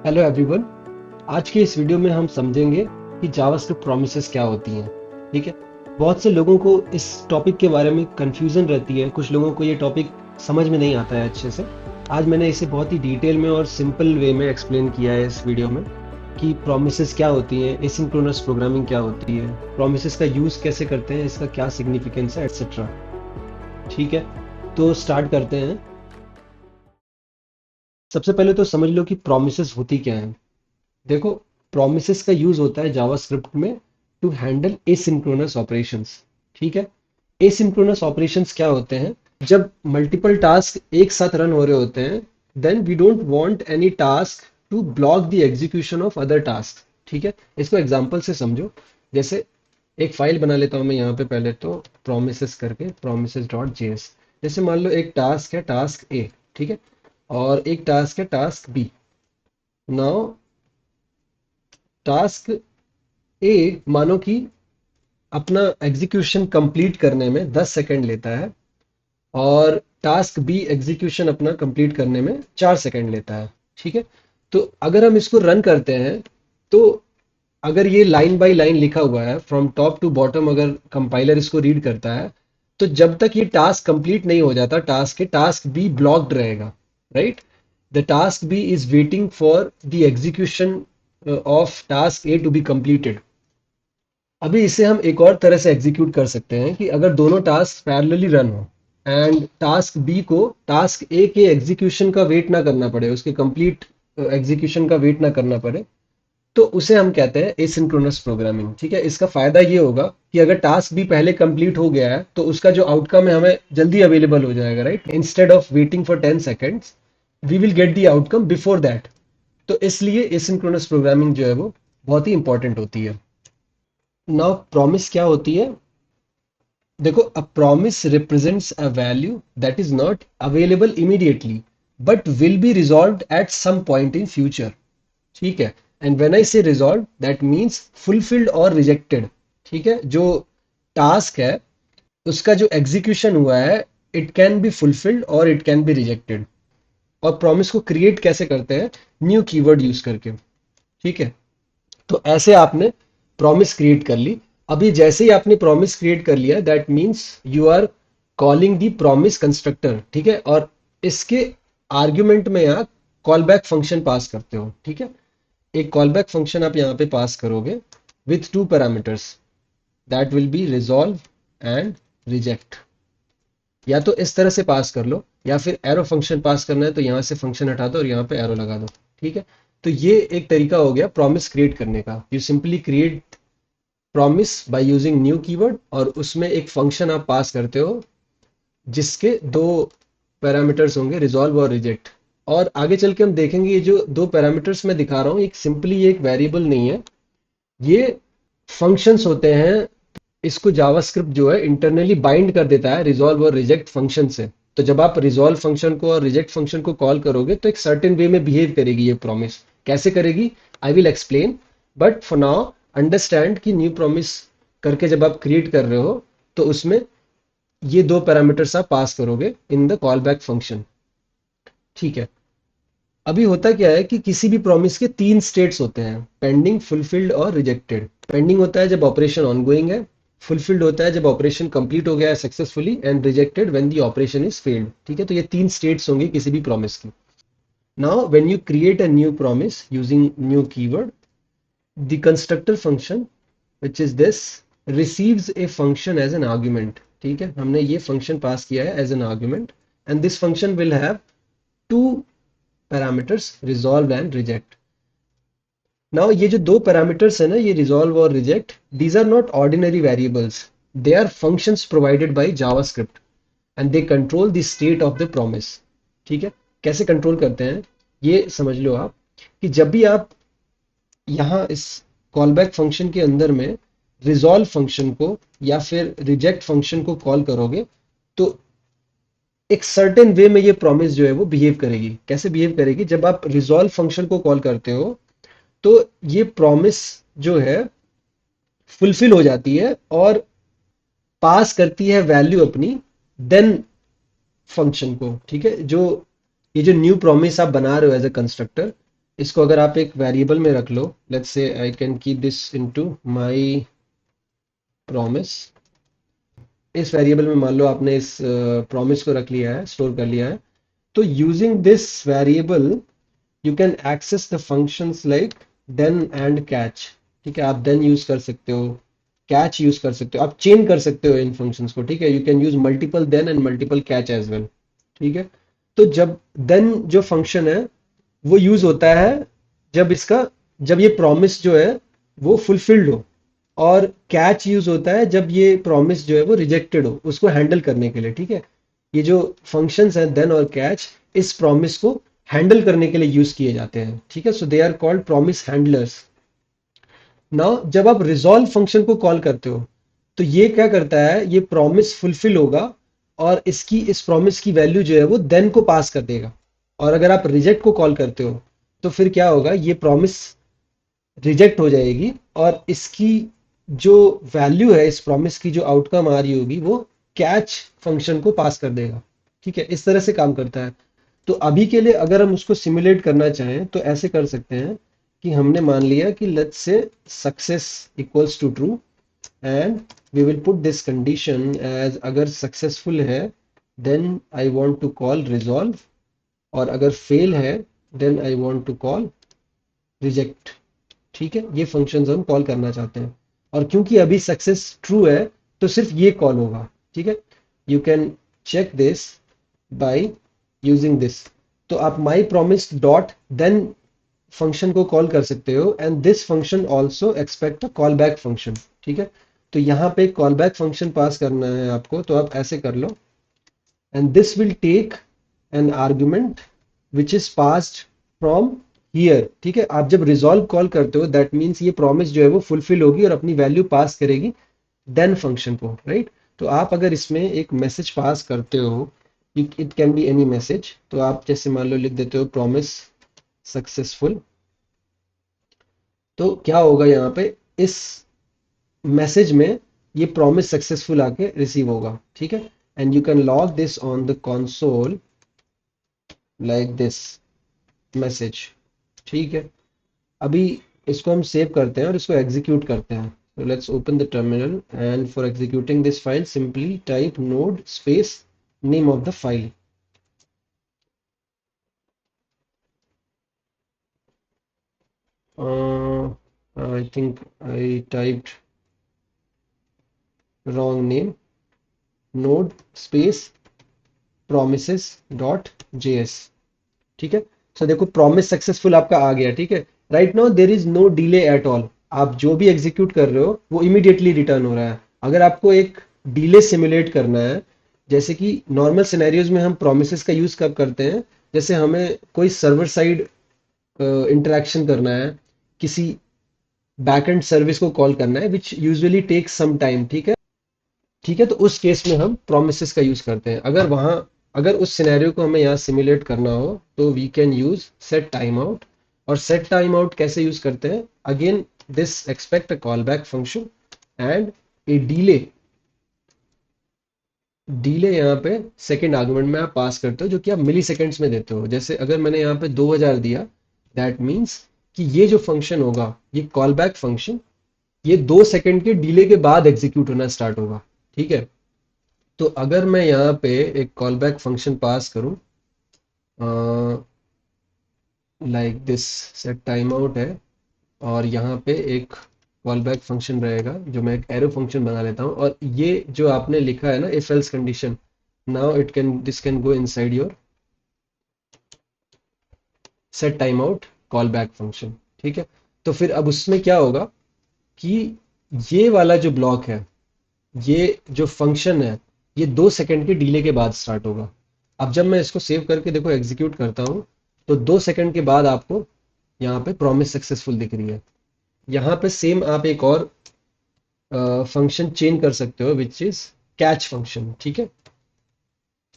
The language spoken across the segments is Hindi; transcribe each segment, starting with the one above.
Hello everyone. आज के इस वीडियो में हम समझेंगे कि जावास्क्रिप्ट प्रॉमिसेस क्या होती हैं। ठीक है। बहुत से लोगों को इस टॉपिक के बारे में कंफ्यूजन रहती है, कुछ लोगों को ये टॉपिक समझ में नहीं आता है अच्छे से। आज मैंने इसे बहुत ही डिटेल में और सिंपल वे में एक्सप्लेन किया है इस वीडियो में कि प्रॉमिसेस क्या होती हैं, एसिंक्रोनस प्रोग्रामिंग क्या होती है, प्रॉमिसेस का यूज़ कैसे करते हैं, इसका क्या सिग्निफिकेंस है, एट्सेट्रा। ठीक है, तो स्टार्ट करते हैं। सबसे पहले तो समझ लो कि प्रॉमिसेस होती क्या है। देखो, प्रॉमिसेस का यूज होता है जावास्क्रिप्ट में टू हैंडल एसिंक्रोनस ऑपरेशंस। ठीक है। एसिंक्रोनस ऑपरेशंस क्या होते हैं? जब मल्टीपल टास्क एक साथ रन हो रहे होते हैं, then we don't want any task to block the execution of other task. ठीक है, इसको एग्जांपल से समझो। जैसे एक फाइल बना लेता हूं मैं यहाँ पे, पहले तो प्रोमिसेस करके प्रोमिसेस डॉट जेएस। जैसे मान लो एक टास्क है, टास्क ए। ठीक है। और एक टास्क है, टास्क बी। नाउ टास्क ए मानो कि अपना एग्जीक्यूशन कंप्लीट करने में 10 सेकंड लेता है, और टास्क बी एग्जीक्यूशन अपना कंप्लीट करने में 4 सेकंड लेता है। ठीक है। तो अगर हम इसको रन करते हैं, तो अगर ये लाइन बाय लाइन लिखा हुआ है फ्रॉम टॉप टू बॉटम, अगर कंपाइलर इसको रीड करता है, तो जब तक ये टास्क कंप्लीट नहीं हो जाता टास्क बी ब्लॉक्ड रहेगा। Right. The task B is waiting for the execution of task A to be completed. अभी इसे हम एक और तरह से एग्जीक्यूट कर सकते हैं कि अगर दोनों टास्क पैरेलली रन हो एंड टास्क बी को टास्क ए के एग्जीक्यूशन का वेट ना करना पड़े, उसके कंप्लीट एग्जीक्यूशन का वेट ना करना पड़े, तो उसे हम कहते हैं एसिंक्रोनस प्रोग्रामिंग। ठीक है। इसका फायदा ये होगा कि अगर टास्क भी पहले कंप्लीट हो गया है तो उसका जो आउटकम है हमें जल्दी अवेलेबल हो जाएगा। Right. Instead of waiting for 10 seconds, we will get the outcome before that. तो इसलिए एसिंक्रोनस प्रोग्रामिंग जो है वो बहुत ही इंपॉर्टेंट होती है। नाउ प्रॉमिस क्या होती है? देखो, a promise represents a value that is not available immediately but will be resolved at some point in future. ठीक है। And when I say resolve, that means fulfilled और रिजेक्टेड। ठीक है। जो टास्क है उसका जो एग्जीक्यूशन हुआ है, इट कैन बी फुलफिल्ड और इट कैन बी रिजेक्टेड। और प्रॉमिस को क्रिएट कैसे करते हैं? न्यू कीवर्ड यूज करके। ठीक है। तो ऐसे आपने प्रॉमिस क्रिएट कर ली। अभी जैसे ही आपने प्रॉमिस क्रिएट कर लिया, that means you are calling the promise constructor. ठीक है। और इसके आर्ग्यूमेंट में आप कॉल बैक फंक्शन पास करते हो। ठीक है। एक कॉल बैक फंक्शन आप यहाँ पे पास करोगे with two parameters, that will be resolve and reject. या तो इस तरह से पास कर लो, या फिर एरो फंक्शन पास करना है तो यहाँ से फंक्शन हटा दो और यहाँ पे एरो लगा दो। ठीक है। तो ये एक तरीका हो गया प्रॉमिस क्रिएट करने का। You simply create promise by using new keyword, और उसमें एक फंक्शन आप पास करते हो जिसके दो पैरामीटर्स होंगे, रिजॉल्व और रिजेक्ट। और आगे चल के हम देखेंगे ये जो दो पैरामीटर्स मैं दिखा रहा हूँ, एक सिंपली एक वेरिएबल नहीं है, ये फंक्शंस होते हैं। इसको जावास्क्रिप्ट जो है इंटरनली बाइंड कर देता है रिजॉल्व और रिजेक्ट फंक्शन से। तो जब आप रिजॉल्व फंक्शन को और रिजेक्ट फंक्शन को कॉल करोगे तो एक सर्टेन वे में बिहेव करेगी ये प्रॉमिस। कैसे करेगी, I will explain. But for now understand कि न्यू प्रॉमिस करके जब आप क्रिएट कर रहे हो, तो उसमें ये दो पैरामीटर्स आप पास करोगे in the call back function. ठीक है। अभी होता क्या है कि किसी भी प्रॉमिस के तीन स्टेट्स होते हैं, पेंडिंग, फुलफिल्ड और रिजेक्टेड। पेंडिंग होता है जब ऑपरेशन ऑनगोइंग है, फुलफिल्ड होता है जब ऑपरेशन कंप्लीट हो गया है successfully, and rejected when the operation is failed. ठीक है। तो ये तीन स्टेट्स होंगी किसी भी प्रॉमिस की। Now when you create a new promise using new keyword, the constructor function which is this receives a function as an argument। ठीक है। हमने ये फंक्शन पास किया है as an argument, and this function will have two parameters, resolve and reject। Now ये जो दो पैरामीटर्स है ना, ये रिजॉल्व और reject, these are not ordinary variables, they are functions provided by JavaScript and they control the state of the promise. ठीक है। कैसे कंट्रोल करते हैं ये समझ लो आप, कि जब भी आप यहाँ इस कॉलबैक फंक्शन के अंदर में रिजॉल्व फंक्शन को या फिर रिजेक्ट फंक्शन को कॉल करोगे, तो एक सर्टेन वे में ये प्रॉमिस जो है वो बिहेव करेगी। कैसे बिहेव करेगी? जब आप रिजॉल्व फंक्शन को कॉल करते हो, तो ये प्रॉमिस जो है फुलफिल हो जाती है और पास करती है वैल्यू अपनी देन फंक्शन को। ठीक है। जो ये जो न्यू प्रॉमिस आप बना रहे हो एज अ कंस्ट्रक्टर, इसको अगर आप एक वेरिएबल में रख लो, let's say I can keep this into my promise. इस वेरिएबल में मान लो आपने इस प्रॉमिस को रख लिया है, स्टोर कर लिया है। तो using this variable you can access the functions like then and catch. ठीक है, आप देन यूज कर सकते हो, कैच यूज कर सकते हो, आप चेन कर सकते हो इन फंक्शंस को। ठीक है, you can use multiple then and multiple catch as well. ठीक है, तो जब देन जो फंक्शन है वो यूज होता है जब इसका, जब ये प्रॉमिस जो है वो फुलफिल्ड हो, और कैच यूज होता है जब ये प्रॉमिस जो है वो रिजेक्टेड हो, उसको हैंडल करने के लिए। ठीक है, ये जो फंक्शंस हैं देन और कैच, इस प्रॉमिस को हैंडल करने के लिए यूज किए जाते हैं। ठीक है, so they are called promise handlers. Now जब आप रिजॉल्व फंक्शन को कॉल करते हो तो ये क्या करता है, ये प्रॉमिस फुलफिल होगा और इसकी, इस प्रॉमिस की वैल्यू जो है वो देन को पास कर देगा। और अगर आप रिजेक्ट को कॉल करते हो तो फिर क्या होगा, ये प्रॉमिस रिजेक्ट हो जाएगी और इसकी जो वैल्यू है, इस प्रॉमिस की जो आउटकम आ रही होगी, वो कैच फंक्शन को पास कर देगा। ठीक है, इस तरह से काम करता है। तो अभी के लिए अगर हम उसको सिमुलेट करना चाहें तो ऐसे कर सकते हैं कि हमने मान लिया कि let's say success equals to true, and we will put this condition as, अगर सक्सेसफुल है then I want to call resolve, और अगर फेल है then I want to call reject. ठीक है, ये फंक्शंस हम कॉल करना चाहते हैं, और क्योंकि अभी सक्सेस ट्रू है तो सिर्फ ये कॉल होगा। ठीक है, you can check this by using this. तो आप my promise dot then function को कॉल कर सकते हो, and this function also expect a call back function. ठीक है, तो यहाँ पे कॉल बैक फंक्शन पास करना है आपको, तो आप ऐसे कर लो, and this will take an argument which is passed from here. ठीक है, आप जब रिजॉल्व कॉल करते हो दैट मीन्स ये प्रॉमिस जो है वो फुलफिल होगी और अपनी वैल्यू पास करेगी देन फंक्शन को, राइट। तो आप अगर इसमें एक मैसेज पास करते हो, it can be any message, तो आप जैसे मान लो लिख देते हो प्रॉमिस सक्सेसफुल, तो क्या होगा यहाँ पे, इस मैसेज में ये प्रॉमिस सक्सेसफुल आके रिसीव होगा। ठीक है, and you can log this on the console like this message. ठीक है, अभी इसको हम सेव करते हैं और इसको एग्जीक्यूट करते हैं। so let's open the terminal, and for executing this file simply type node space name of the file. I think I typed wrong name, node space promises dot js। ठीक है, सो देखो प्रॉमिस सक्सेसफुल आपका आ गया। ठीक है, right now there is no delay at all, आप जो भी एग्जीक्यूट कर रहे हो वो इमीडिएटली रिटर्न हो रहा है। अगर आपको एक डिले सिमुलेट करना है, जैसे कि नॉर्मल सिनेरियोज में हम प्रोमिसेस का यूज कब करते हैं, जैसे हमें कोई सर्वर साइड इंटरेक्शन करना है, किसी बैकएंड सर्विस को कॉल करना है which usually takes some time. ठीक है, ठीक है, तो उस केस में हम प्रोमिसेस का यूज करते हैं। अगर वहां, अगर उस सिनेरियो को हमें यहाँ सिमुलेट करना हो तो we can use set time out. और सेट टाइम आउट कैसे यूज करते हैं, again this expect a call back function and a delay. Delay यहाँ पे सेकेंड आर्गुमेंट में आप पास करते हो, जो कि आप मिली सेकेंड्स में देते हो। जैसे अगर मैंने यहाँ पे 2000 दिया, दैट मीन्स कि ये जो फंक्शन होगा, ये कॉल बैक फंक्शन, ये 2 सेकेंड के डिले के बाद एग्जीक्यूट होना स्टार्ट होगा। ठीक है, तो अगर मैं यहाँ पे एक कॉल बैक फंक्शन पास करूँ like this, set time out है, और यहाँ पे एक कॉल बैक फंक्शन रहेगा जो मैं एक एरो फंक्शन बना लेता हूँ, और ये जो आपने लिखा है ना if else condition, now it can, this can go inside your set time out call back function. ठीक है, तो फिर अब उसमें क्या होगा कि ये वाला जो ब्लॉक है, ये जो फंक्शन है, ये 2 सेकंड के डिले के बाद स्टार्ट होगा। अब जब मैं इसको सेव करके देखो एग्जीक्यूट करता हूँ, तो 2 सेकंड के बाद आपको यहाँ पे प्रॉमिस सक्सेसफुल दिख रही है। यहाँ पे सेम आप एक और फंक्शन चेंज कर सकते हो विच इज कैच फंक्शन। ठीक है,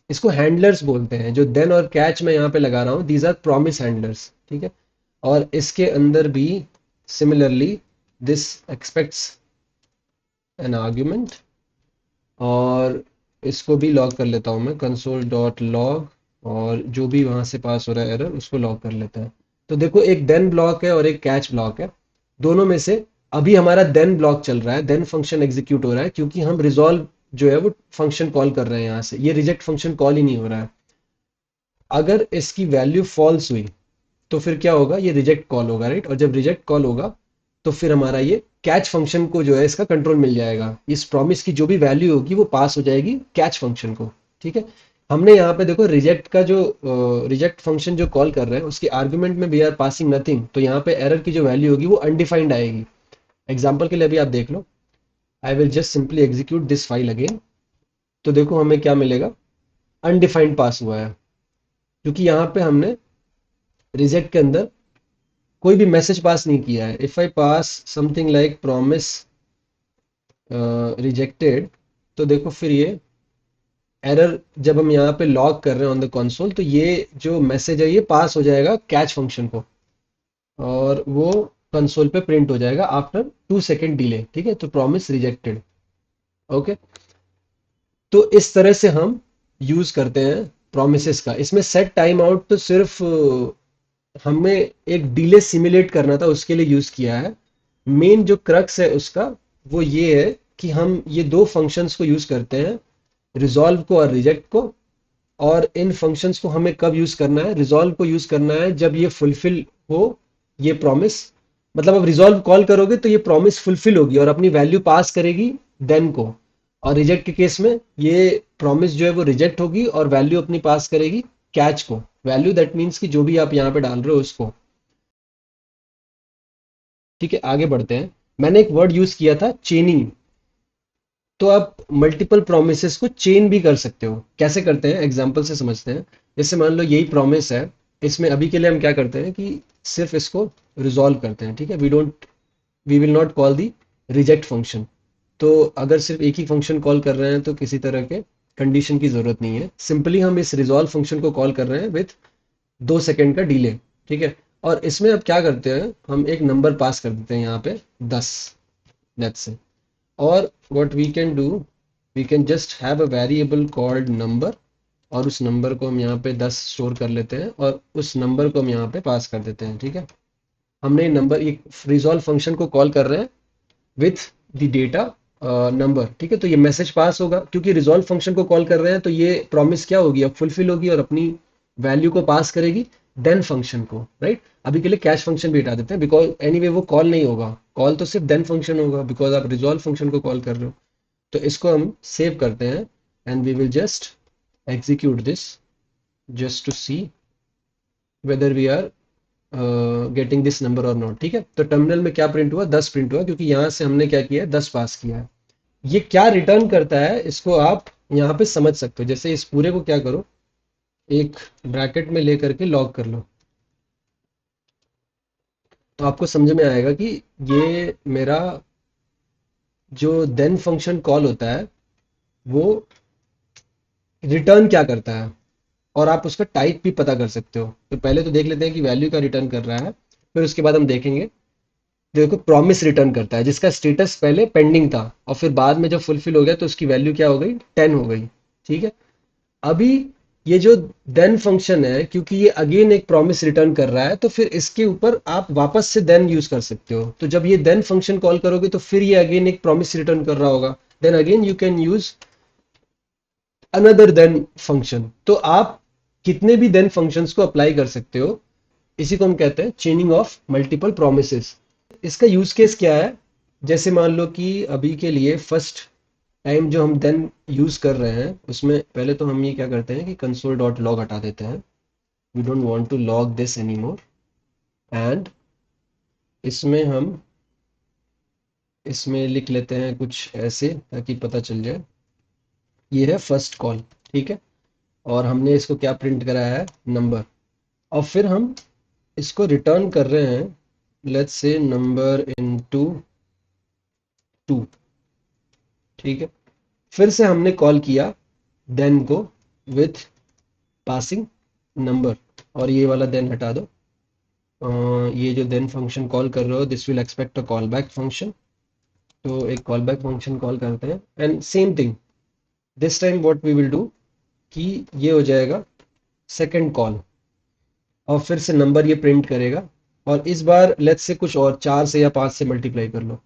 इसको हैंडलर्स बोलते हैं, जो देन और कैच मैं यहाँ पे लगा रहा हूँ, दीज आर प्रॉमिस हैंडलर्स। ठीक है, और इसके अंदर भी similarly this aspects N argument, और इसको भी लॉग कर लेता हूँ मैं, कंसोल डॉट लॉग, और जो भी वहाँ से पास हो रहा है एरर उसको लॉग कर लेता है। तो देखो एक देन ब्लॉक है और एक कैच ब्लॉक है, दोनों में से अभी हमारा देन ब्लॉक चल रहा है, देन फंक्शन एग्जीक्यूट हो रहा है क्योंकि हम रिजॉल्व जो है वो फंक्शन कॉल कर रहे हैं यहाँ से, ये रिजेक्ट फंक्शन कॉल ही नहीं हो रहा है। अगर इसकी वैल्यू फॉल्स हुई तो फिर क्या होगा, ये रिजेक्ट कॉल होगा, राइट। और जब रिजेक्ट कॉल होगा तो फिर हमारा ये कैच फंक्शन को जो है इसका कंट्रोल मिल जाएगा, इस प्रॉमिस की जो भी वैल्यू होगी वो पास हो जाएगी कैच फंक्शन को, ठीक है। हमने यहाँ पे देखो रिजेक्ट का जो रिजेक्ट फंक्शन जो कॉल कर रहे हैं उसके आर्गुमेंट में वी आर पासिंग नथिंग, तो यहाँ पे एरर की जो वैल्यू होगी वो अनडिफाइंड आएगी। एग्जाम्पल के लिए अभी आप देख लो, I will just simply execute this file again. तो देखो हमें क्या मिलेगा, अनडिफाइंड पास हुआ है क्योंकि यहाँ पे हमने रिजेक्ट के अंदर कोई भी मैसेज पास नहीं किया है। If I pass something like promise rejected, तो देखो फिर ये एरर जब हम यहाँ पे लॉग कर रहे हैं ऑन द कंसोल तो ये जो मैसेज है ये पास हो जाएगा कैच फंक्शन को और वो कंसोल पे प्रिंट हो जाएगा आफ्टर 2 सेकेंड डिले, ठीक है। तो प्रॉमिस रिजेक्टेड, ओके। तो इस तरह से हम यूज करते हैं प्रोमिसेस का। इसमें सेट टाइम आउट तो सिर्फ हमें एक डिले सिमुलेट करना था उसके लिए यूज किया है। मेन जो क्रक्स है उसका वो ये है कि हम ये दो फंक्शंस को यूज करते हैं, रिजॉल्व को और रिजेक्ट को। और इन फंक्शंस को हमें कब यूज करना है, रिजॉल्व को यूज करना है जब ये फुलफिल हो ये प्रॉमिस, मतलब अब रिजॉल्व कॉल करोगे तो ये प्रॉमिस फुलफिल होगी और अपनी वैल्यू पास करेगी देन को। और रिजेक्ट के केस में ये प्रॉमिस जो है वो रिजेक्ट होगी और वैल्यू अपनी पास करेगी कैच को। वैल्यू दैट मीन्स कि जो भी आप यहाँ पे डाल रहे हो उसको, ठीक है। आगे बढ़ते हैं। मैंने एक वर्ड यूज किया था चेनिंग। तो आप मल्टीपल प्रोमिसेस को चेन भी कर सकते हो। कैसे करते हैं एग्जांपल से समझते हैं। जैसे मान लो यही प्रॉमिस है, इसमें अभी के लिए हम क्या करते हैं कि सिर्फ इसको रिजॉल्व करते हैं, ठीक है। We will not call the reject function. तो अगर सिर्फ एक ही फंक्शन कॉल कर रहे हैं तो किसी तरह के कंडीशन की जरूरत नहीं है, सिंपली हम इस रिजॉल्व फंक्शन को कॉल कर रहे हैं विथ 2 सेकेंड का डिले, ठीक है। और इसमें अब क्या करते हैं, हम एक नंबर पास कर देते हैं यहाँ पे 10, दैट्स इट। और what we can do, we can just have a variable called number और उस नंबर को हम यहाँ पे 10 स्टोर कर लेते हैं और उस नंबर को हम यहाँ पे पास कर देते हैं, ठीक है। हमने नंबर एक रिजॉल्व फंक्शन को कॉल कर रहे हैं विथ द डेटा नंबर, ठीक है। तो ये मैसेज पास होगा क्योंकि रिजॉल्व फंक्शन को कॉल कर रहे हैं, तो ये प्रॉमिस क्या होगी, अब फुलफिल होगी और अपनी वैल्यू को पास करेगी देन फंक्शन को, राइट। अभी के लिए कैश फंक्शन भी हटा देते हैं बिकॉज एनीवे वो कॉल नहीं होगा, कॉल तो सिर्फ देन फंक्शन होगा बिकॉज आप रिजॉल्व फंक्शन को कॉल कर रहे हो। तो इसको हम सेव करते हैं and we will just execute this just to see whether we are getting this number और नॉट, ठीक है। तो टर्मिनल में क्या प्रिंट हुआ, 10 प्रिंट हुआ क्योंकि यहाँ से हमने क्या किया है, 10 पास किया है। ये क्या रिटर्न करता है इसको आप यहाँ पे समझ सकते हो। जैसे इस पूरे को क्या करो, एक ब्रैकेट में लेकर के लॉक कर लो, तो आपको समझ में आएगा कि ये मेरा जो देन फंक्शन कॉल होता है वो रिटर्न क्या करता है और आप उसका टाइप भी पता कर सकते हो। तो पहले तो देख लेते हैं कि वैल्यू का रिटर्न कर रहा है, फिर उसके बाद हम देखेंगे। देखो प्रॉमिस रिटर्न करता है जिसका स्टेटस पहले पेंडिंग था और फिर बाद में जब फुलफिल हो गया तो उसकी वैल्यू क्या हो गई, 10 हो गई, ठीक है। अभी ये जो देन फंक्शन है क्योंकि ये अगेन एक प्रॉमिस रिटर्न कर रहा है तो फिर इसके ऊपर आप वापस से देन यूज कर सकते हो। तो जब ये देन फंक्शन कॉल करोगे तो फिर ये अगेन एक प्रॉमिस रिटर्न कर रहा होगा, then again you can use another then function. तो आप कितने भी देन फंक्शंस को अप्लाई कर सकते हो। इसी को हम कहते हैं चेनिंग ऑफ मल्टीपल प्रोमिसेस। इसका यूज केस क्या है, जैसे मान लो कि अभी के लिए फर्स्ट टाइम जो हम देन यूज कर रहे हैं उसमें पहले तो हम ये क्या करते हैं कि कंसोल डॉट लॉग हटा देते हैं, we don't want to log this any more. एंड इसमें हम इसमें लिख लेते हैं कुछ ऐसे ताकि पता चल जाए ये है फर्स्ट कॉल, ठीक है। और हमने इसको क्या प्रिंट कराया है, नंबर। और फिर हम इसको रिटर्न कर रहे हैं, लेट्स से नंबर इनटू 2, ठीक है। फिर से हमने कॉल किया देन को विथ पासिंग नंबर और ये वाला देन हटा दो। ये जो देन फंक्शन कॉल कर रहे हो this will expect a call back function, तो एक कॉल बैक फंक्शन कॉल करते हैं and same thing this time what we will do कि ये हो जाएगा सेकंड कॉल। और फिर से नंबर ये प्रिंट करेगा। और इस बार लेट्स से कुछ और 4 से या 5 से मल्टीप्लाई कर लो,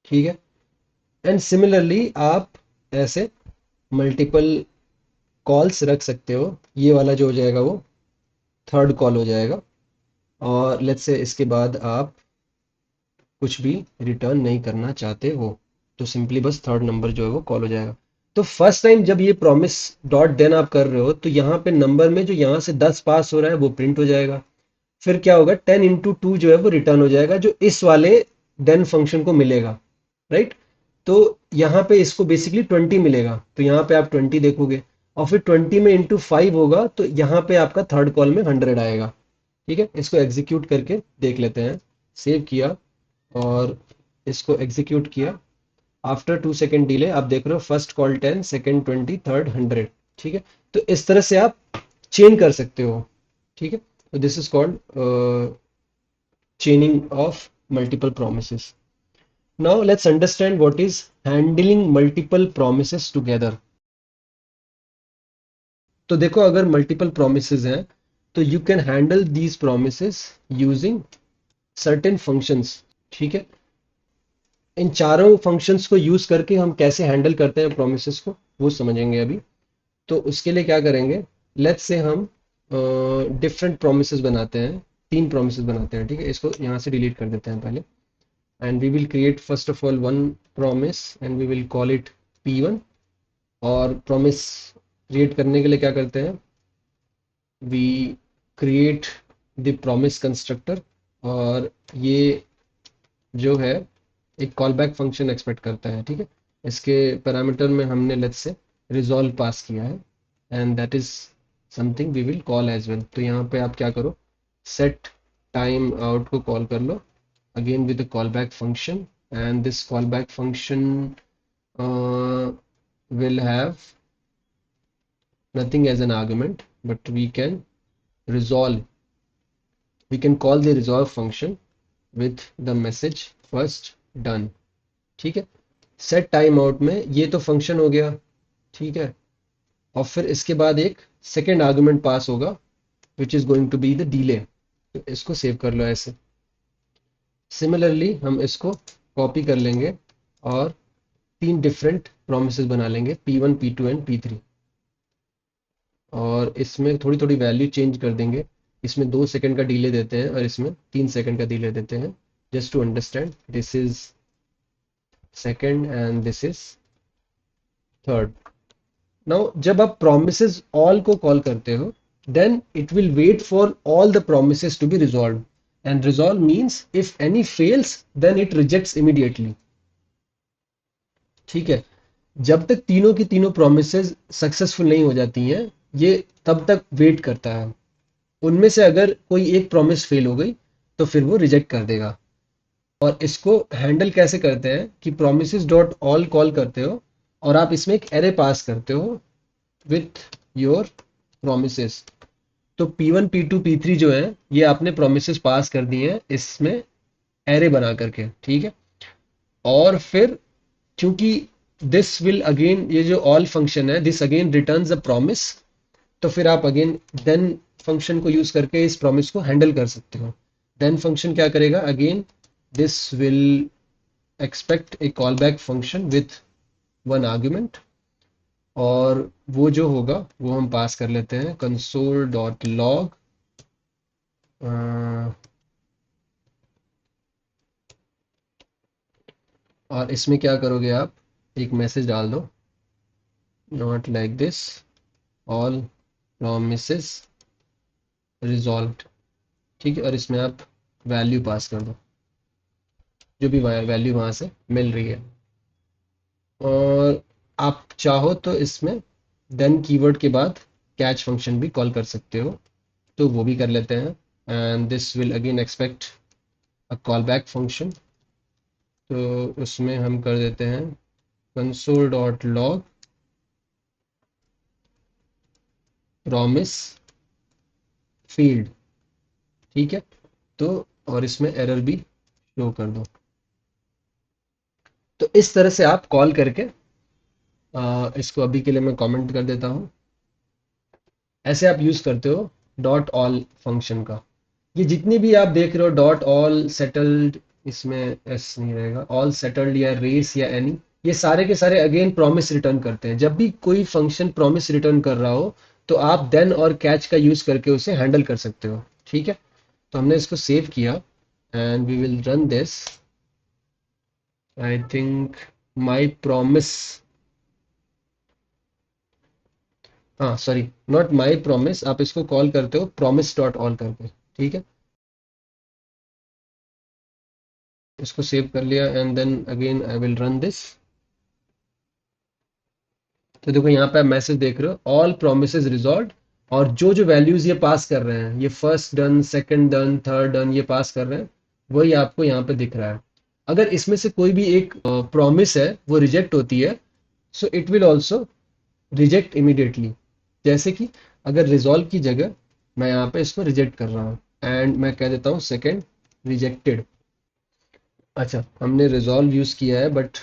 ठीक है। एंड सिमिलरली आप ऐसे मल्टीपल कॉल्स रख सकते हो। ये वाला जो हो जाएगा वो थर्ड कॉल हो जाएगा। और लेट्स से इसके बाद आप कुछ भी रिटर्न नहीं करना चाहते हो, तो सिंपली बस थर्ड नंबर जो है वो कॉल हो जाएगा। तो फर्स्ट टाइम जब ये प्रॉमिस डॉट देन आप कर रहे हो तो यहाँ पे नंबर में जो यहाँ से 10 पास हो रहा है वो प्रिंट हो जाएगा। फिर क्या होगा, 10 into 2 जो है वो रिटर्न हो जाएगा, जो इस वाले देन फंक्शन को मिलेगा, राइट। तो यहाँ पे इसको बेसिकली 20 मिलेगा, तो यहाँ पे आप 20 देखोगे। और फिर 20 में into 5 होगा, तो यहाँ पे आपका थर्ड कॉल में 100 आएगा। ठीक है, इसको एग्जीक्यूट करके देख लेते हैं। सेव किया और इसको एग्जीक्यूट किया। आफ्टर 2 सेकेंड डिले आप देख रहे हो, फर्स्ट कॉल 10, सेकेंड 20, थर्ड 100। ठीक है, तो इस तरह से आप चेन कर सकते हो। ठीक है, तो this is called chaining of multiple promises. Now let's understand what is handling multiple promises together. तो देखो, अगर मल्टीपल प्रोमिसेस हैं तो you can handle these promises using certain functions. ठीक है, इन चारों फंक्शंस को यूज करके हम कैसे हैंडल करते हैं प्रोमिसेस को, वो समझेंगे अभी। तो उसके लिए क्या करेंगे, लेट्स से हम डिफरेंट प्रोमिसेस बनाते हैं। 3 प्रोमिसेस बनाते हैं, ठीक है। इसको यहाँ से डिलीट कर देते हैं पहले। And we will create first of all one promise and we will call it P1। और promise create करने के लिए क्या करते हैं, we create the promise constructor। और ये जो है एक callback function एक्सपेक्ट करता है, ठीक है। इसके पैरामीटर में हमने लेट्स से रिजॉल्व पास किया है, and that is something we will call as well. तो यहाँ पे आप क्या करो, सेट टाइम आउट को कॉल कर लो again with the callback function, and this callback function will have nothing as an argument, but resolve we can call the resolve function with the message first done। ठीक है, set time out में ये तो फंक्शन हो गया, ठीक है। और फिर इसके बाद एक सेकेंड आर्गुमेंट पास होगा which is going to be the delay. तो इसको सेव कर लो ऐसे। सिमिलरली हम इसको कॉपी कर लेंगे और 3 डिफरेंट प्रोमिसेस बना लेंगे, P1, P2 एंड P3। और इसमें थोड़ी थोड़ी वैल्यू चेंज कर देंगे। इसमें 2 सेकंड का डिले देते हैं और इसमें 3 सेकंड का डिले देते हैं, just to understand. This is second and this is third. Now जब आप प्रोमिसेस ऑल को कॉल करते हो, then it will wait for all the promises to be resolve. And resolve means if any fails then it rejects immediately. ठीक है, जब तक तीनों की तीनों प्रोमिसेस सक्सेसफुल नहीं हो जाती हैं, ये तब तक वेट करता है। उनमें से अगर कोई एक प्रॉमिस फेल हो गई तो फिर वो रिजेक्ट कर देगा। और इसको हैंडल कैसे करते हैं कि प्रोमिसेस डॉट ऑल कॉल करते हो और आप इसमें एक एरे पास करते हो विथ योर प्रोमिसेस। तो P1, P2, P3 जो है ये आपने प्रोमिसेस पास कर दिए हैं इसमें एरे बना करके, ठीक है। और फिर क्योंकि दिस विल अगेन, ये जो ऑल फंक्शन है this again returns a promise, तो फिर आप अगेन देन फंक्शन को यूज करके इस प्रॉमिस को हैंडल कर सकते हो। देन फंक्शन क्या करेगा, again this will expect A call back function with 1 argument. और वो जो होगा वो हम पास कर लेते हैं कंसोल डॉट लॉग। और इसमें क्या करोगे, आप एक मैसेज डाल दो, not like this, all promises resolved। ठीक है, और इसमें आप वैल्यू पास कर दो, जो भी वैल्यू वहां से मिल रही है। और आप चाहो तो इसमें देन कीवर्ड के बाद कैच फंक्शन भी कॉल कर सकते हो, तो वो भी कर लेते हैं। And this will again expect a call back function. तो उसमें हम कर देते हैं console dot log promise field. ठीक है, तो और इसमें एरर भी शो कर दो। तो इस तरह से आप कॉल करके इसको अभी के लिए मैं कमेंट कर देता हूँ, ऐसे आप यूज करते हो डॉट ऑल फंक्शन का। ये जितनी भी आप देख रहे हो डॉट ऑल सेटल्ड, इसमें एस नहीं रहेगा, ऑल सेटल्ड या रेस या एनी, ये सारे के सारे अगेन प्रॉमिस रिटर्न करते हैं। जब भी कोई फंक्शन प्रॉमिस रिटर्न कर रहा हो तो आप देन और कैच का यूज करके उसे हैंडल कर सकते हो। ठीक है, तो हमने इसको सेव किया and we will run this. I think my promise, हाँ सॉरी, नॉट माई प्रॉमिस, आप इसको कॉल करते हो प्रॉमिस डॉट ऑल करके। ठीक है, इसको सेव कर लिया and then again I will run this. तो देखो यहाँ पे आप मैसेज देख रहे हो, ऑल प्रोमिसेस रिजॉल्व, और जो जो वैल्यूज ये पास कर रहे हैं, ये first done, second done, third done, ये पास कर रहे हैं, वही आपको यहाँ पे दिख रहा है। अगर इसमें से कोई भी एक प्रॉमिस है वो रिजेक्ट होती है, so it will also reject immediately. जैसे कि अगर रिजॉल्व की जगह मैं यहाँ पे इसको रिजेक्ट कर रहा हूँ एंड मैं कह देता हूँ सेकंड रिजेक्टेड। अच्छा, हमने रिजॉल्व यूज किया है बट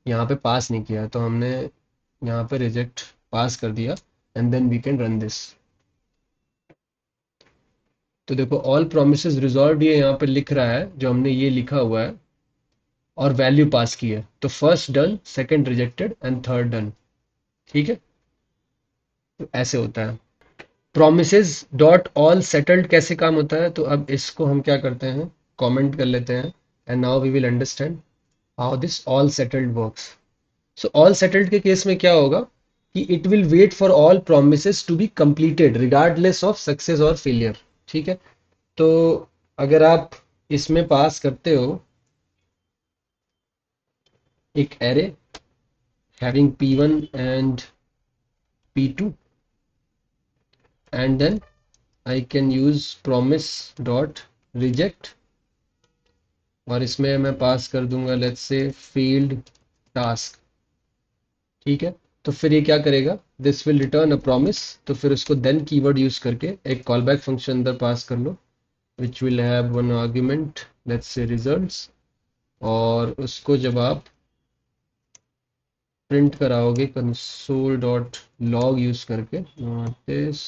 यहाँ पे पास नहीं किया, तो हमने यहाँ पे रिजेक्ट पास कर दिया and then we can run this. तो देखो ऑल प्रोमिसेस रिजॉल्व ये यहाँ पे लिख रहा है, जो हमने ये लिखा हुआ है और वैल्यू पास की है, तो first done, second rejected and third done. ठीक है, तो ऐसे होता है। प्रोमिसेस डॉट ऑल सेटल्ड कैसे काम होता है, तो अब इसको हम क्या करते हैं, कमेंट कर लेते हैं and now we will understand how this all settled works. So all settled के केस में क्या होगा कि it will wait for all promises to be completed regardless of success और फेलियर। ठीक है, तो अगर आप इसमें पास करते हो एक array having p1 and p2 and then I can use promise dot reject, और इसमें मैं पास कर दूंगा लेट्स से फील्ड टास्क। ठीक है, तो फिर ये क्या करेगा, this will return a promise, तो फिर उसको देन कीवर्ड यूज करके एक कॉल बैक फंक्शन अंदर पास कर लो which will have one argument let's say results, और उसको जब आप प्रिंट कराओगे कंसोल डॉट लॉग यूज करके, this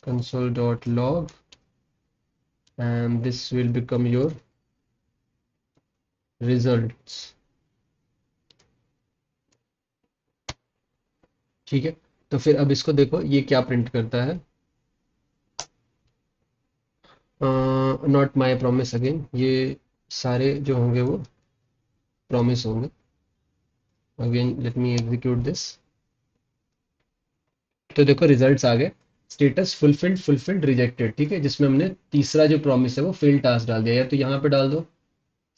console dot log, and this will become your results। ठीक है, तो फिर अब इसको देखो ये क्या प्रिंट करता है, नॉट माई प्रॉमिस अगेन, ये सारे जो होंगे वो प्रॉमिस होंगे। Again let me execute this. तो देखो रिजल्ट्स आ गए, स्टेटस फुलफिल्ड, फुलफिल्ड, रिजेक्टेड। ठीक है, जिसमें हमने तीसरा जो प्रॉमिस है वो फेल टास्क डाल दिया, या तो यहाँ पे डाल दो।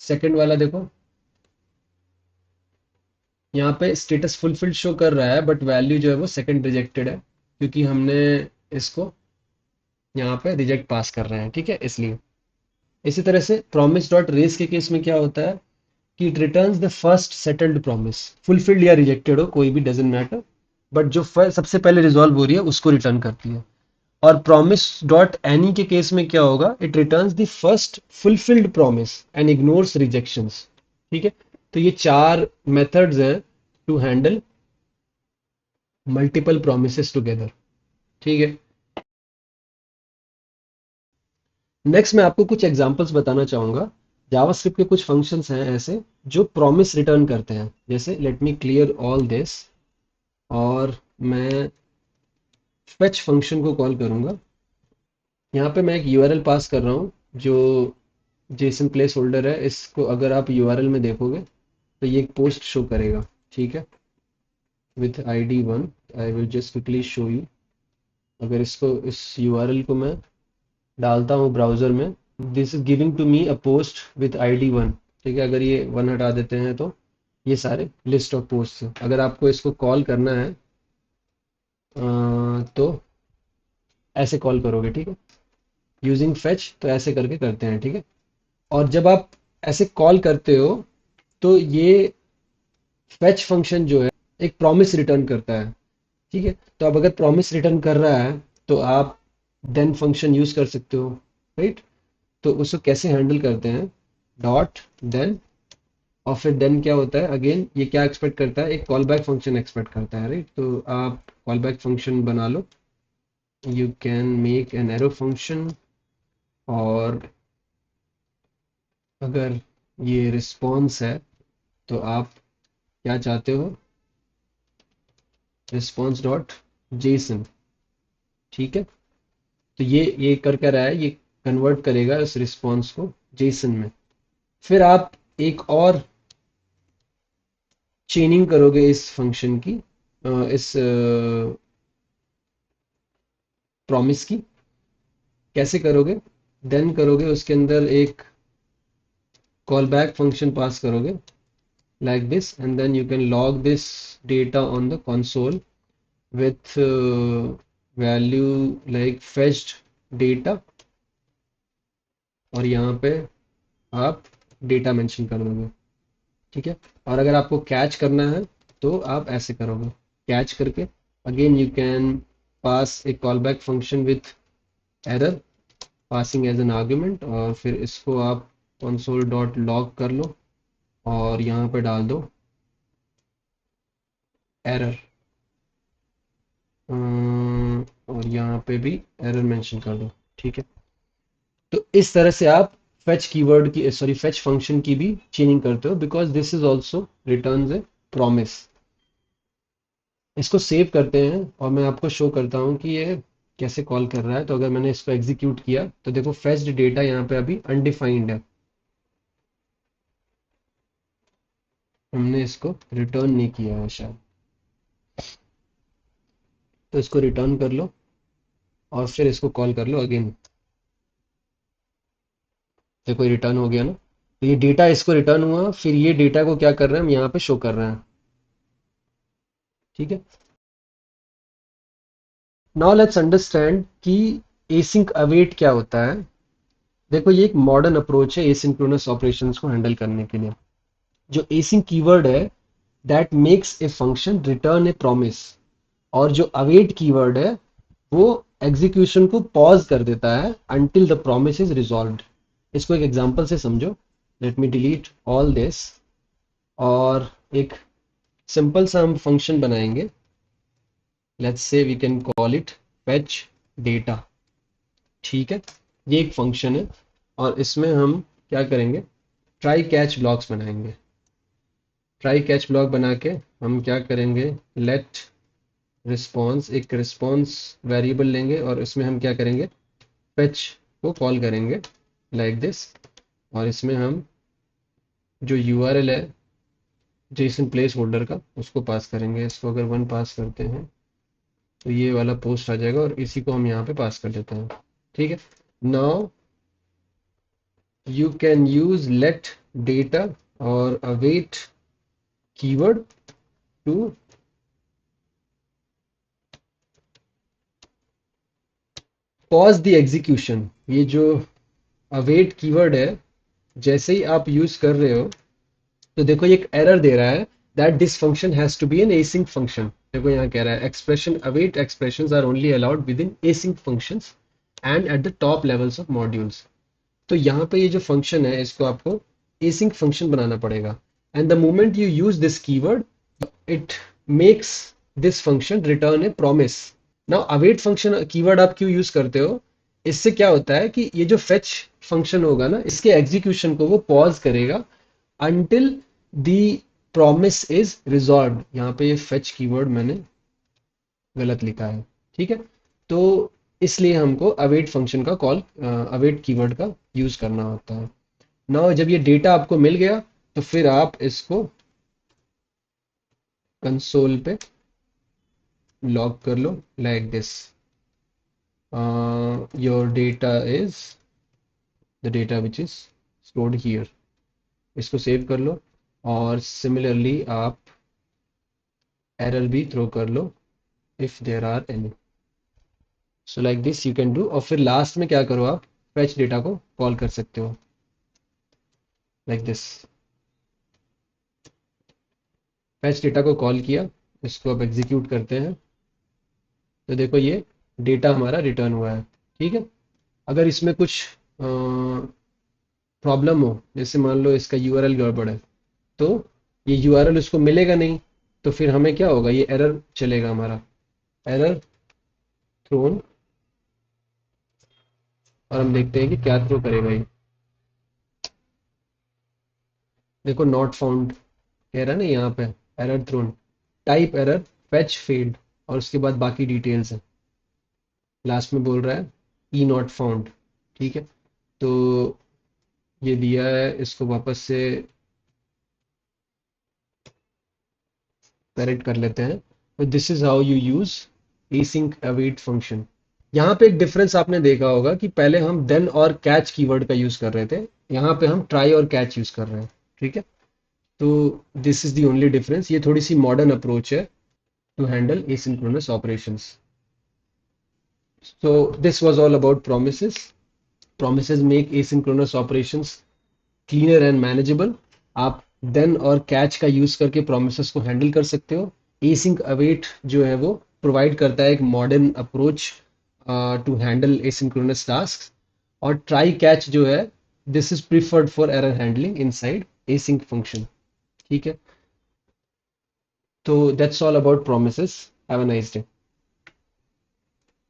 सेकंड वाला देखो, यहाँ पे स्टेटस फुलफिल्ड शो कर रहा है बट वैल्यू जो है वो सेकंड रिजेक्टेड है, क्योंकि हमने इसको यहाँ पे रिजेक्ट पास कर रहे हैं। ठीक है, इसलिए। इसी तरह से प्रॉमिस डॉट रेस के केस में क्या होता है कि it returns the first settled promise, fulfilled या रिजेक्टेड हो कोई भी डजेंट मैटर, बट जो सबसे पहले रिजॉल्व हो रही है उसको रिटर्न करती है। और प्रॉमिस डॉट एनी के केस में क्या होगा, it returns the first fulfilled promise and ignores rejections. ठीक है, तो ये चार मेथड्स हैं to handle multiple promises together. ठीक है, नेक्स्ट मैं आपको कुछ एग्जांपल्स बताना चाहूंगा। जावास्क्रिप्ट के कुछ फंक्शंस हैं ऐसे जो प्रॉमिस रिटर्न करते हैं। जैसे let me clear all this, और मैं फेच फंक्शन को कॉल करूंगा। यहाँ पे मैं एक यूआरएल पास कर रहा हूँ जो जेसन प्लेस होल्डर है। इसको अगर आप यूआरएल में देखोगे तो ये एक पोस्ट शो करेगा। ठीक है, with ID 1 I will just quickly show you. अगर इसको, इस यूआरएल को मैं डालता हूँ ब्राउजर में, this is giving to me a post with ID 1। ठीक है, अगर ये 1 हटा देते हैं तो ये सारे लिस्ट ऑफ पोस्ट हैं। अगर आपको इसको कॉल करना है तो ऐसे कॉल करोगे। ठीक है, यूजिंग फेच, तो ऐसे करके करते हैं। ठीक है, और जब आप ऐसे कॉल करते हो तो ये फेच फंक्शन जो है एक प्रॉमिस रिटर्न करता है। ठीक है, तो अब अगर प्रॉमिस रिटर्न कर रहा है तो आप देन फंक्शन यूज कर सकते हो। राइट, तो उसको कैसे हैंडल करते हैं, डॉट देन, और फिर देन क्या होता है, अगेन ये क्या एक्सपेक्ट करता है, एक कॉल बैक फंक्शन एक्सपेक्ट करता है। राइट, तो आप कॉल बैक फंक्शन बना लो you can make an arrow function, और अगर ये रिस्पॉन्स है तो आप क्या चाहते हो, रिस्पॉन्स डॉट जेसन। ठीक है, तो ये कर कर रहा है, ये कन्वर्ट करेगा इस रिस्पॉन्स को जेसन में। फिर आप एक और चेनिंग करोगे इस फंक्शन की, इस प्रॉमिस की। कैसे करोगे, देन करोगे उसके अंदर एक कॉल बैक फंक्शन पास करोगे like this, and then you can log this data on the console with value like fetched data, और यहाँ पे आप डेटा मेंशन कर दोगे। ठीक है, और अगर आपको कैच करना है तो आप ऐसे करोगे, कैच करके again you can pass a call back function with error passing as an argument, और फिर इसको आप console डॉट लॉग कर लो और यहाँ पे डाल दो एरर, और यहाँ पे भी एरर मेंशन कर दो। ठीक है, तो इस तरह से आप फेच कीवर्ड की, सॉरी, फेच फंक्शन की भी चेनिंग करते हो, because this is also returns A promise. इसको सेव करते हैं और मैं आपको शो करता हूँ कि ये कैसे कॉल कर रहा है। तो अगर मैंने इसको एग्जीक्यूट किया तो देखो फेच्ड डेटा यहाँ पे अभी अनडिफाइंड है, हमने इसको रिटर्न नहीं किया है शायद। तो इसको रिटर्न कर लो और फिर इसको कॉल कर लो अगेन, देखो ये रिटर्न हो गया ना। तो ये डेटा इसको रिटर्न हुआ, फिर ये डेटा को क्या कर रहे हैं, हम यहाँ पे शो कर रहे हैं। ठीक है, नाउ लेट्स अंडरस्टैंड कि एसिंक अवेट क्या होता है। देखो ये एक मॉडर्न अप्रोच है एसिंक्रोनस ऑपरेशंस को हैंडल करने के लिए। जो एसिंक कीवर्ड है that makes a function return A promise, और जो अवेट कीवर्ड है वो एग्जीक्यूशन को पॉज कर देता है until the promise is resolved. इसको एक एग्जांपल से समझो। Let me delete all this, और एक सिंपल सा हम फंक्शन बनाएंगे। Let's say we can call it fetch data. ठीक है, ये एक फंक्शन है और इसमें हम क्या करेंगे, ट्राई कैच ब्लॉक्स बनाएंगे। ट्राई कैच ब्लॉक बना के हम क्या करेंगे, लेट रिस्पॉन्स, एक रिस्पॉन्स वेरिएबल लेंगे और इसमें हम क्या करेंगे, फेच को कॉल करेंगे लाइक दिस, और इसमें हम जो यूआरएल है जेसन प्लेस होल्डर का उसको पास करेंगे। इसको अगर 1 पास करते हैं तो ये वाला पोस्ट आ जाएगा और इसी को हम यहाँ पे पास कर देते हैं। ठीक है, now you can use let data or await keyword to pause the execution। ये जो await कीवर्ड है, जैसे ही आप यूज कर रहे हो तो देखो ये एक एरर दे रहा है that this function has to be an async function. देखो यहाँ कह रहा है expression await expressions are only allowed within async functions and at the top levels of modules. तो यहाँ पे ये जो फंक्शन है इसको आपको एसिंक फंक्शन बनाना पड़ेगा, and the moment you use this keyword it makes this function return A promise. Now await function keyword आप क्यों यूज करते हो, इससे क्या होता है कि ये जो फेच फंक्शन होगा ना, इसके एग्जीक्यूशन को वो पॉज करेगा until the promise is resolved. यहाँ पे ये फेच कीवर्ड मैंने गलत लिखा है। ठीक है, तो इसलिए हमको अवेट फंक्शन का कॉल, अवेट कीवर्ड का यूज करना होता है। नाउ जब ये डेटा आपको मिल गया तो फिर आप इसको कंसोल पे लॉग कर लो like this, your data is the data which is stored here. इसको सेव कर लो और सिमिलरली आप एरर भी थ्रो कर लो if there are any. So like this you can do, और फिर लास्ट में क्या करो, आप फेच डेटा को कॉल कर सकते हो लाइक दिस। फेच डेटा को कॉल किया, इसको अब एग्जीक्यूट करते हैं तो देखो ये डेटा हमारा रिटर्न हुआ है। ठीक है, अगर इसमें कुछ प्रॉब्लम हो, जैसे मान लो इसका यूआरएल गड़बड़ है, तो ये यूआरएल उसको मिलेगा नहीं, तो फिर हमें क्या होगा, ये एरर चलेगा हमारा, एरर थ्रोन और हम देखते हैं कि क्या थ्रो करेगा ये। देखो नॉट फाउंड कह रहा है ना यहाँ पे, error thrown, type error, fetch failed, और उसके बाद बाकी डिटेल्स है। लास्ट में बोल रहा है ई नॉट फाउंड। ठीक है, तो ये दिया है, इसको वापस से करेक्ट कर लेते हैं। तो this is how you use async await function. यहाँ पे एक डिफरेंस आपने देखा होगा कि पहले हम देन और कैच कीवर्ड का यूज कर रहे थे, यहाँ पे हम ट्राई और कैच यूज कर रहे हैं। ठीक है, तो this is the only difference. ये थोड़ी सी मॉडर्न अप्रोच है to handle asynchronous operations. So this was all about promises. Promises make asynchronous operations cleaner and manageable. आप देन और कैच का यूज करके प्रोमिसेस को हैंडल कर सकते हो। एसिंक अवेट जो है वो प्रोवाइड करता है एक modern approach to handle asynchronous task. और ट्राई कैच जो है, this is preferred for error handling inside async function. ठीक है, तो that's all about promises. Have a nice day.